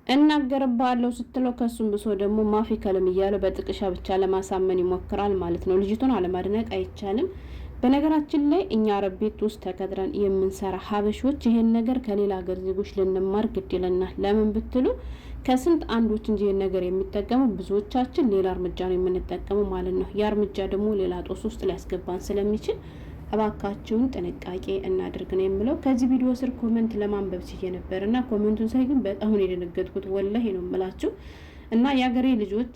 እናገርባለሁ ስትለው ከሱም ብሶ ደግሞ ማፊ ከለም እያለ በጥቅሻ ብቻ ለማሳመን ይሞክራል ማለት ነው። ልጅቱን አለማድነቅ አይቻልም። በነገራችን ላይ እኛ አረብ ቤት ውስጥ ተቀጥረን የምንሰራ ሀበሾች ይሄን ነገር ከሌላ ሀገር ዜጎች ልንማር ግድ ይለናል። ለምን ብትሉ ከስንት አንዶች እንጂ ይሄን ነገር የሚጠቀሙ ብዙዎቻችን ሌላ እርምጃ ነው የምንጠቀመው ማለት ነው። ያ እርምጃ ደግሞ ሌላ ጦስ ውስጥ ሊያስገባን ስለሚችል እባካችሁን ጥንቃቄ እናድርግ ነው የምለው። ከዚህ ቪዲዮ ስር ኮሜንት ለማንበብ ሲዬ ነበርና ኮሜንቱን ሳይ ግን በጣም ነው የደነገጥኩት። ወላሂ ነው የምላችሁ። እና የሀገሬ ልጆች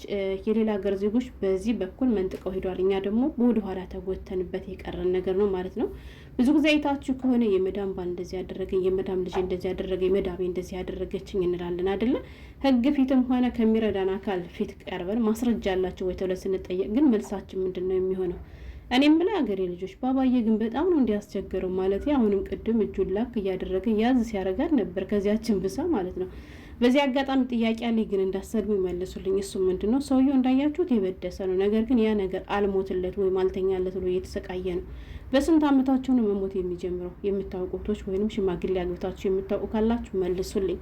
የሌላ ሀገር ዜጎች በዚህ በኩል መንጥቀው ሄዷል። እኛ ደግሞ ወደ ኋላ ተጎተንበት የቀረን ነገር ነው ማለት ነው። ብዙ ጊዜ አይታችሁ ከሆነ የመዳም ባል እንደዚህ ያደረገኝ፣ የመዳም ልጅ እንደዚህ ያደረገኝ፣ የመዳሜ እንደዚህ ያደረገችኝ እንላለን አይደለ? ህግ ፊትም ሆነ ከሚረዳን አካል ፊት ቀርበን ማስረጃ ያላቸው ወይ ተብለን ስንጠየቅ ግን መልሳችን ምንድን ነው የሚሆነው? እኔም ብላ ሀገሬ ልጆች ባባዬ ግን በጣም ነው እንዲያስቸግረው ማለት አሁንም ቅድም እጁን ላክ እያደረገ ያዝ ሲያረጋት ነበር ከዚያችን ብሳ ማለት ነው። በዚህ አጋጣሚ ጥያቄ አለኝ ግን እንዳሰድሙ ይመልሱልኝ። እሱ ምንድነው ሰውየው እንዳያችሁት የበደሰ ነው። ነገር ግን ያ ነገር አልሞትለት ወይም አልተኛለት ብሎ እየተሰቃየ ነው። በስንት አመታቸው ነው መሞት የሚጀምረው? የምታውቁቶች ወይንም ሽማግሌ አግብታችሁ የምታውቁ ካላችሁ መልሱልኝ።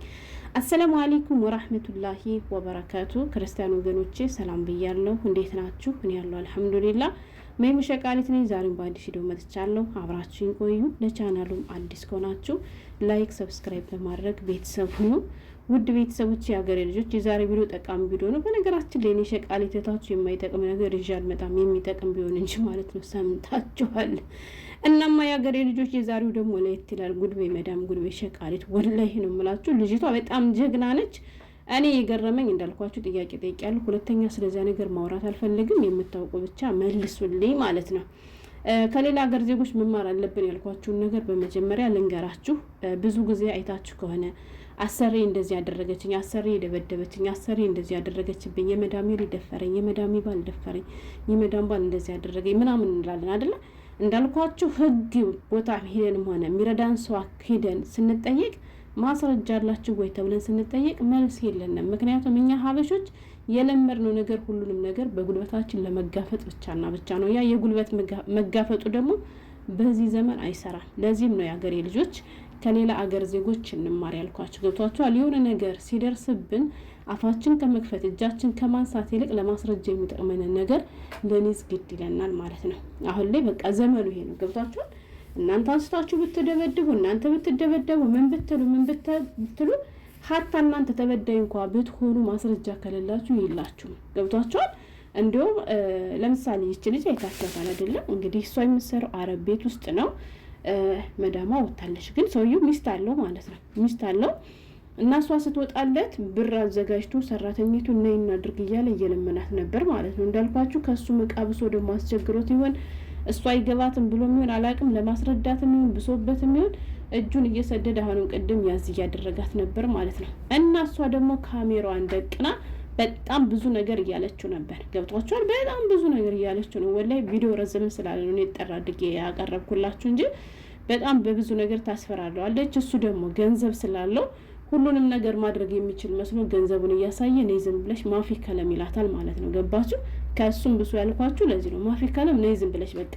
አሰላሙ አለይኩም ወራህመቱላሂ ወበረካቱ። ክርስቲያን ወገኖቼ ሰላም ብያለሁ። እንዴት ናችሁ? እኔ ያለው አልሐምዱሊላህ መይሙ ሸቃሊት ነኝ። ዛሬም በአዲስ ቪዲዮ መጥቻለሁ። አብራችሁን ቆዩ። ለቻናሉም አዲስ ከሆናችሁ ላይክ፣ ሰብስክራይብ በማድረግ ቤተሰብ ሁኑ። ውድ ቤተሰቦች የሀገሬ ልጆች የዛሬ ቪዲዮ ጠቃሚ ቪዲዮ ነው። በነገራችን ላይ እኔ ሸቃሊት እህታችሁ የማይጠቅም ነገር ይዤ አልመጣም፣ የሚጠቅም ቢሆን እንጂ ማለት ነው። ሰምታችኋል። እናማ የሀገሬ ልጆች የዛሬው ደግሞ ለየት ይላል። ጉድቤ መዳም ጉድቤ ሸቃሊት ወላሂ ነው የምላችሁ። ልጅቷ በጣም ጀግና ነች። እኔ የገረመኝ እንዳልኳችሁ ጥያቄ ጠይቄያለሁ። ሁለተኛ ስለዚያ ነገር ማውራት አልፈልግም። የምታውቁ ብቻ መልሱልኝ ማለት ነው። ከሌላ ሀገር ዜጎች መማር አለብን ያልኳችሁን ነገር በመጀመሪያ ልንገራችሁ። ብዙ ጊዜ አይታችሁ ከሆነ አሰሪ እንደዚህ ያደረገችኝ፣ አሰሪ የደበደበችኝ፣ አሰሪ እንደዚህ ያደረገችብኝ፣ የመዳሜ ሊደፈረኝ፣ የመዳሜ ባል ደፈረኝ፣ የመዳም ባል እንደዚህ ያደረገኝ ምናምን እንላለን አይደለ? እንዳልኳችሁ ህግ ቦታ ሄደንም ሆነ የሚረዳን ሰው ሄደን ስንጠየቅ ማስረጃ አላችሁ ወይ ተብለን ስንጠየቅ መልስ የለንም። ምክንያቱም እኛ ሀበሾች የለመድነው ነገር ሁሉንም ነገር በጉልበታችን ለመጋፈጥ ብቻና ብቻ ነው። ያ የጉልበት መጋፈጡ ደግሞ በዚህ ዘመን አይሰራም። ለዚህም ነው የሀገሬ ልጆች ከሌላ አገር ዜጎች እንማር ያልኳችሁ። ገብቷችኋል? የሆነ ነገር ሲደርስብን አፋችን ከመክፈት እጃችን ከማንሳት ይልቅ ለማስረጃ የሚጠቅመንን ነገር ለኔዝ ግድ ይለናል ማለት ነው። አሁን ላይ በቃ ዘመኑ ይሄ ነው። ገብቷችኋል? እናንተ አንስታችሁ ብትደበድቡ፣ እናንተ ብትደበደቡ፣ ምን ብትሉ ሀታ እናንተ ተበዳይ እንኳን ብትሆኑ ማስረጃ ከሌላችሁ ይላችሁ። ገብቷችኋል? እንዲሁም ለምሳሌ ይቺ ልጅ አይታችኋታል አይደለም? እንግዲህ እሷ የምትሰራው አረብ ቤት ውስጥ ነው። መዳማ ወጣለች፣ ግን ሰውየው ሚስት አለው ማለት ነው። ሚስት አለው እና እሷ ስትወጣለት ብር አዘጋጅቶ ሰራተኛቱ ነይ እናድርግ እያለ እየለመናት ነበር ማለት ነው። እንዳልኳችሁ ከሱ መቃብሶ ደግሞ አስቸግሮት ይሆን እሷ አይገባትም ብሎ የሚሆን አላቅም፣ ለማስረዳትም ይሁን ብሶበትም ይሁን እጁን እየሰደደ አሁንም ቅድም ያዝ እያደረጋት ነበር ማለት ነው። እና እሷ ደግሞ ካሜራዋን ደቅና በጣም ብዙ ነገር እያለችው ነበር። ገብቷችኋል? በጣም ብዙ ነገር እያለችው ነው። ወላሂ ቪዲዮ ረዘም ስላለ ነው የጠራ አድርጌ ያቀረብኩላችሁ እንጂ በጣም በብዙ ነገር ታስፈራለዋለች። እሱ ደግሞ ገንዘብ ስላለው ሁሉንም ነገር ማድረግ የሚችል መስሎ ገንዘቡን እያሳየ ነይ ዝም ብለሽ ማፊ ከለም ይላታል ማለት ነው። ገባችሁ? ከሱም ብሶ ያልኳችሁ ለዚህ ነው። ማፊ ከለም ነይ ዝም ብለሽ በቃ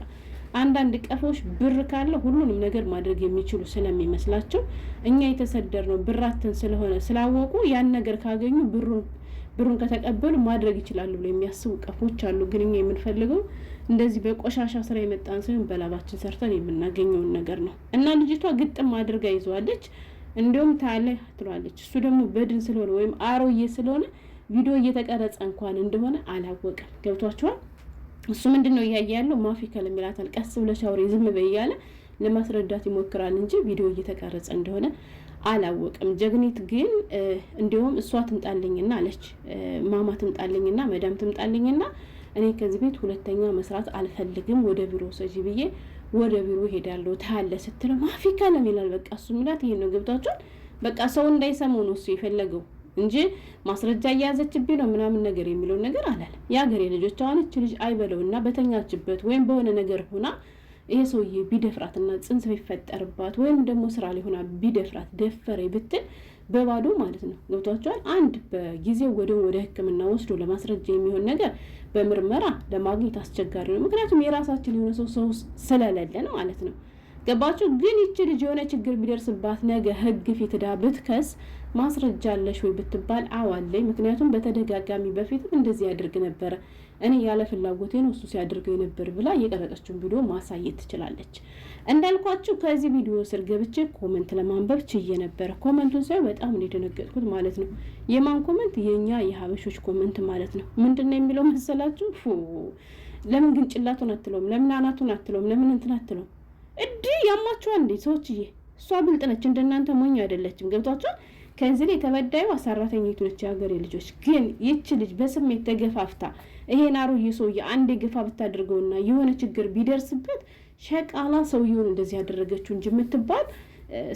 አንዳንድ ቀፎች ብር ካለ ሁሉንም ነገር ማድረግ የሚችሉ ስለሚመስላቸው እኛ የተሰደርነው ብራትን ስለሆነ ስላወቁ ያን ነገር ካገኙ ብሩን ከተቀበሉ ማድረግ ይችላሉ ብለው የሚያስቡ ቀፎች አሉ። ግን እኛ የምንፈልገው እንደዚህ በቆሻሻ ስራ የመጣን ሳይሆን በላባችን ሰርተን የምናገኘውን ነገር ነው። እና ልጅቷ ግጥም አድርጋ ይዘዋለች። እንዲሁም ታለ ትሏለች። እሱ ደግሞ በድን ስለሆነ ወይም አሮዬ ስለሆነ ቪዲዮ እየተቀረጸ እንኳን እንደሆነ አላወቀም። ገብቷችኋል? እሱ ምንድነው እያየ ያለው ማፊ ከለም ይላታል። ቀስ ብለሽ አውሪ ዝም በይ እያለ ለማስረዳት ይሞክራል እንጂ ቪዲዮ እየተቀረጸ እንደሆነ አላወቀም። ጀግኒት ግን እንዲሁም እሷ ትምጣልኝና አለች። ማማ ትምጣልኝና መዳም ትምጣልኝና እኔ ከዚህ ቤት ሁለተኛ መስራት አልፈልግም፣ ወደ ቢሮ ሰጂ ብዬ ወደ ቢሮ ሄዳለሁ ታለ ስትለው ማፊ ከለም ይላል። በቃ እሱ ምላት ይሄ ነው። ገብታችኋል? በቃ ሰው እንዳይሰማው ነው እሱ የፈለገው እንጂ ማስረጃ እያያዘችብኝ ነው ምናምን ነገር የሚለው ነገር አላለ። የሀገሬ ልጆች አሁን እቺ ልጅ አይበለውና በተኛችበት ወይም በሆነ ነገር ሆና ይሄ ሰውዬ ቢደፍራትና ጽንስ ቢፈጠርባት ወይም ደግሞ ስራ ላይ ሆና ቢደፍራት ደፈረ ብትል በባዶ ማለት ነው። ገብቷቸዋል? አንድ በጊዜው ወደ ሕክምና ወስዶ ለማስረጃ የሚሆን ነገር በምርመራ ለማግኘት አስቸጋሪ ነው። ምክንያቱም የራሳችን የሆነ ሰው ስለሌለን ማለት ነው። ገባችሁ? ግን ይቺ ልጅ የሆነ ችግር ቢደርስባት ነገ ህግ ፊት ዳ ብትከስ ማስረጃ አለሽ ወይ ብትባል አዋለኝ። ምክንያቱም በተደጋጋሚ በፊትም እንደዚህ ያድርግ ነበረ፣ እኔ ያለ ፍላጎቴ ነው እሱ ሲያደርገው የነበር ብላ የቀረጸችውን ቪዲዮ ማሳየት ትችላለች። እንዳልኳችሁ ከዚህ ቪዲዮ ስር ገብቼ ኮመንት ለማንበብ ችዬ ነበረ። ኮመንቱን ሳይ በጣም ነው የደነገጥኩት ማለት ነው። የማን ኮመንት? የኛ የሀበሾች ኮመንት ማለት ነው። ምንድነው የሚለው መሰላችሁ? ለምን ግን ጭላቱን አትለውም? ለምን አናቱን አትለውም? ለምን እንትን አትለውም? እንዲህ ያማችኋል እንዴ ሰዎችዬ? እሷ ብልጥ ነች፣ እንደናንተ ሞኝ አይደለችም። ገብቷችኋል? ከዚህ ላይ ተበዳዩ ሰራተኛይቱ ነች፣ የሀገሬ ልጆች። ግን ይቺ ልጅ በስሜት ተገፋፍታ ይሄን አሮዬ ሰውዬ አንዴ ገፋ ብታደርገውና የሆነ ችግር ቢደርስበት ሸቃላ ሰውየውን እንደዚህ ያደረገችው እንጂ የምትባል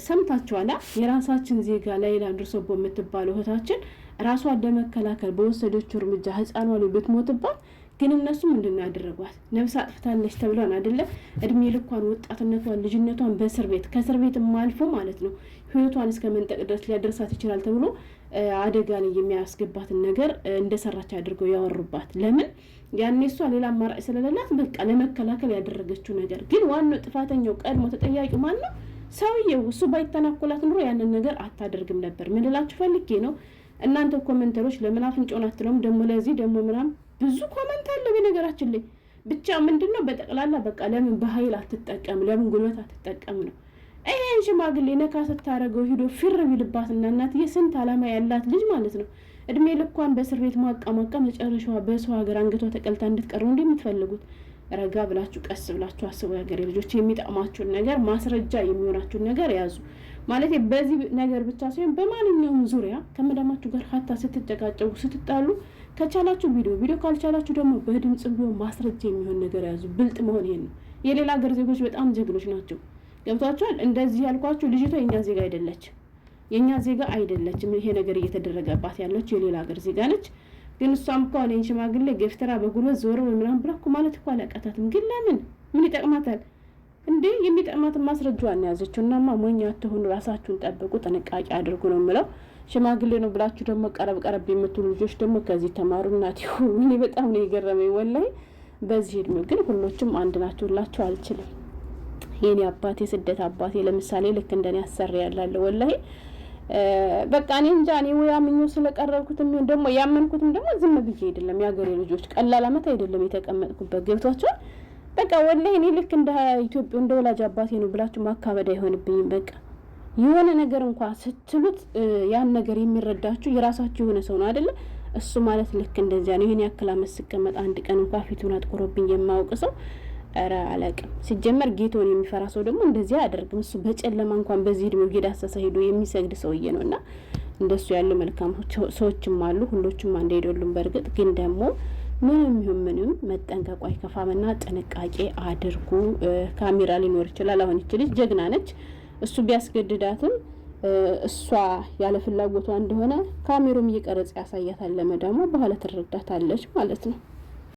ሰምታችኋላ። የራሳችን ዜጋ ላይላ ድርሶቦ የምትባለው እህታችን ራሷን ለመከላከል በወሰደችው እርምጃ ህፃኗ ላይ ብትሞትባት ግን እነሱ ምንድን ያደረጓት? ነፍስ አጥፍታለች ተብሏን አይደለም እድሜ ልኳን ወጣትነቷን ልጅነቷን በእስር ቤት ከእስር ቤት ማልፎ ማለት ነው ህይወቷን እስከ መንጠቅ ድረስ ሊያደርሳት ይችላል ተብሎ አደጋ ላይ የሚያስገባትን ነገር እንደሰራች አድርገው ያወሩባት። ለምን? ያኔ እሷ ሌላ አማራጭ ስለሌላት በቃ ለመከላከል ያደረገችው ነገር። ግን ዋናው ጥፋተኛው ቀድሞ ተጠያቂው ማን ነው? ሰውየው። እሱ ባይተናኮላት ኑሮ ያንን ነገር አታደርግም ነበር። ምን ልላችሁ ፈልጌ ነው እናንተ ኮሜንተሮች ለምን አፍንጮን አትለውም? ደግሞ ለዚህ ደግሞ ምናምን ብዙ ኮመንት አለ በነገራችን ላይ። ብቻ ምንድነው በጠቅላላ በቃ ለምን በኃይል አትጠቀም፣ ለምን ጉልበት አትጠቀም ነው። ይሄን ሽማግሌ ነካ ስታረገው ሂዶ ፊር ቢልባትና እናትዬ ስንት አላማ ያላት ልጅ ማለት ነው እድሜ ልኳን በእስር ቤት ማቃማቃ መጨረሻዋ በሰው ሀገር አንገቷ ተቀልታ እንድትቀረው እንዴ የምትፈልጉት? ረጋ ብላችሁ ቀስ ብላችሁ አስቡ። የሀገሬ ልጆች የሚጠቅማችሁን ነገር ማስረጃ የሚሆናችሁን ነገር ያዙ። ማለት በዚህ ነገር ብቻ ሳይሆን በማንኛውም ዙሪያ ከመዳማችሁ ጋር ሀታ ስትጨቃጨቁ ስትጣሉ ከቻላችሁ ቪዲዮ ካልቻላችሁ ደግሞ በድምጽ ቢሆን ማስረጃ የሚሆን ነገር ያዙ። ብልጥ መሆን ይሄን ነው። የሌላ ሀገር ዜጎች በጣም ጀግኖች ናቸው። ገብቷችኋል? እንደዚህ ያልኳችሁ ልጅቷ የኛ ዜጋ አይደለችም፣ የኛ ዜጋ አይደለችም። ይሄ ነገር እየተደረገባት ያለች የሌላ ሀገር ዜጋ ነች። ግን እሷም እኮ አለኝ ሽማግሌ ገፍትራ በጉልበት ዞር ምናምን ብላ እኮ ማለት እኮ አላቃታትም። ግን ለምን ምን ይጠቅማታል እንዴ? የሚጠቅማትን ማስረጃዋን ያዘችው። እናማ ሞኝ አትሁኑ፣ ራሳችሁን ጠብቁ፣ ጥንቃቄ አድርጉ ነው የምለው። ሽማግሌ ነው ብላችሁ ደግሞ ቀረብ የምትሉ ልጆች ደግሞ ከዚህ ተማሩ። እናት እኔ በጣም ነው የገረመኝ ወላሂ። በዚህ እድሜው ግን ሁሎችም አንድ ናቸው ላችሁ አልችልም። የኔ አባቴ ስደት አባቴ ለምሳሌ ልክ እንደኔ አሰሪ ያላለ ወላሂ በቃ እኔ እንጃ። እኔ ወይ አምኜ ስለቀረብኩትም ደግሞ ያመንኩትም ደግሞ ዝም ብዬ አይደለም። የሀገሬ ልጆች ቀላል አመት አይደለም የተቀመጥኩበት። ገብቷቸዋል። በቃ ወላሂ እኔ ልክ እንደ ኢትዮጵያ እንደ ወላጅ አባቴ ነው ብላችሁ ማካበድ አይሆንብኝም። በቃ የሆነ ነገር እንኳን ስትሉት ያን ነገር የሚረዳችሁ የራሳችሁ የሆነ ሰው ነው አይደለ? እሱ ማለት ልክ እንደዚያ ነው። ይሄን ያክል አመት ስቀመጥ አንድ ቀን እንኳን ፊቱን አጥቆሮብኝ የማያውቅ ሰው ኧረ አላውቅም። ሲጀመር ጌቶን የሚፈራ ሰው ደግሞ እንደዚህ አያደርግም። እሱ በጨለማ እንኳን በዚህ እድሜው እየዳሰሰ ሄዶ የሚሰግድ ሰውዬ ነው። እና እንደሱ ያሉ መልካም ሰዎችም አሉ። ሁሎችም አንድ አይደሉም። በእርግጥ ግን ደግሞ ምንም ይሁን ምንም መጠንቀቁ አይከፋምና ጥንቃቄ አድርጉ። ካሜራ ሊኖር ይችላል። አሁን ይች ልጅ ጀግና ነች። እሱ ቢያስገድዳትም እሷ ያለ ፍላጎቷ እንደሆነ ካሜራም እየቀረጸ ያሳያታል። ለመዳሙ በኋላ ትረዳታለች ማለት ነው።